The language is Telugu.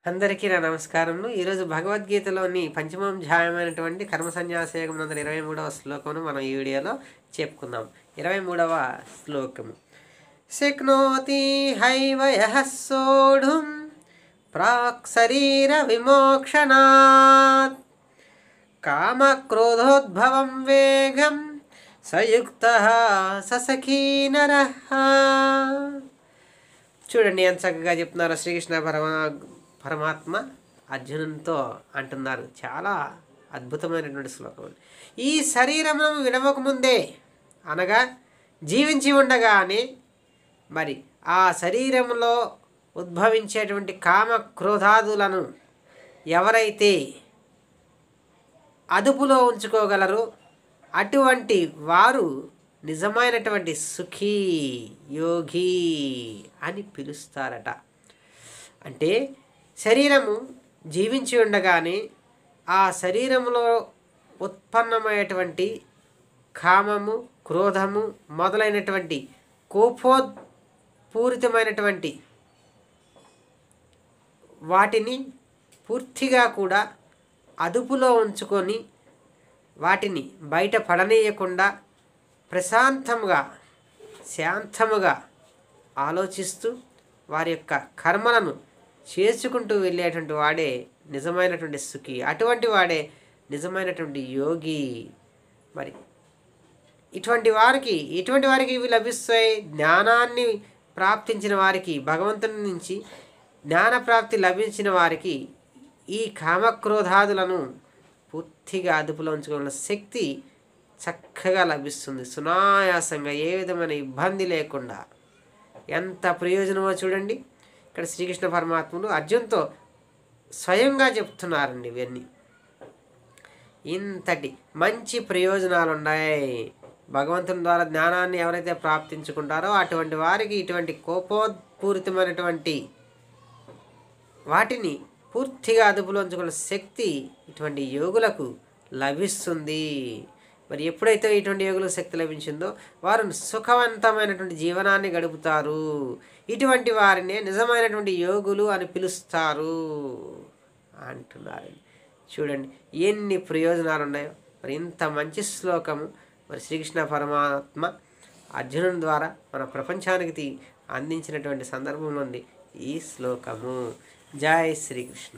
అందరికీ నా నమస్కారములు. ఈరోజు భగవద్గీతలోని పంచమాధ్యాయమైనటువంటి కర్మ సన్యాసయోగం నందు 23వ శ్లోకమును మనం ఈ వీడియోలో చెప్పుకుందాం. 23వ శ్లోకము. శక్నోతి హైవ యః సోఢుం ప్రాక్ శరీర విమోక్షణాత్ కామక్రోధోద్భవం వేగం సయుక్తః ససఖీ నరః. చూడండి ఎంత చక్కగా చెప్తున్నారు శ్రీకృష్ణ పరమాత్మ అర్జునునితో అంటున్నారు. చాలా అద్భుతమైనటువంటి శ్లోకం. ఈ శరీరము విడవకముందే అనగా జీవించి ఉండగానే మరి ఆ శరీరంలో ఉద్భవించేటువంటి కామ క్రోధాదులను ఎవరైతే అదుపులో ఉంచుకోగలరో అటువంటి వారు నిజమైనటువంటి సుఖీ యోగి అని పిలుస్తారట. అంటే శరీరము జీవించి ఉండగానే ఆ శరీరంలో ఉత్పన్నమయ్యేటువంటి కామము క్రోధము మొదలైనటువంటి కోపోద్పూరితమైనటువంటి వాటిని పూర్తిగా కూడా అదుపులో ఉంచుకొని వాటిని బయట పడనీయకుండా ప్రశాంతంగా శాంతముగా ఆలోచిస్తూ వారి యొక్క కర్మలను చేసుకుంటూ వెళ్ళేటువంటి వాడే నిజమైనటువంటి సుఖి. అటువంటి వాడే నిజమైనటువంటి యోగి. మరి ఇటువంటి వారికి ఇవి లభిస్తాయి. జ్ఞానాన్ని ప్రాప్తించిన వారికి, భగవంతుని నుంచి జ్ఞానప్రాప్తి లభించిన వారికి ఈ కామక్రోధాదులను పూర్తిగా అదుపులో ఉంచుకున్న శక్తి చక్కగా లభిస్తుంది. సునాయాసంగా, ఏ విధమైన ఇబ్బంది లేకుండా. ఎంత ప్రయోజనమో చూడండి. ఇక్కడ శ్రీకృష్ణ పరమాత్ముడు అర్జున్తో స్వయంగా చెప్తున్నారండి. ఇవన్నీ ఇంతటి మంచి ప్రయోజనాలు ఉన్నాయి. భగవంతుని ద్వారా జ్ఞానాన్ని ఎవరైతే ప్రాప్తించుకుంటారో అటువంటి వారికి ఇటువంటి కోపోద్పూరితమైనటువంటి వాటిని పూర్తిగా అదుపులో ఉంచుకున్న శక్తి ఇటువంటి యోగులకు లభిస్తుంది. మరి ఎప్పుడైతే ఇటువంటి యోగులకు శక్తి లభించిందో వారు సుఖవంతమైనటువంటి జీవనాన్ని గడుపుతారు. ఇటువంటి వారినే నిజమైనటువంటి యోగులు అని పిలుస్తారు అంటున్నారు. చూడండి ఎన్ని ప్రయోజనాలు ఉన్నాయో. మరి ఇంత మంచి శ్లోకము మరి శ్రీకృష్ణ పరమాత్మ అర్జునుని ద్వారా మన ప్రపంచానికి అందించినటువంటి సందర్భం నుండి ఈ శ్లోకము. జై శ్రీకృష్ణ.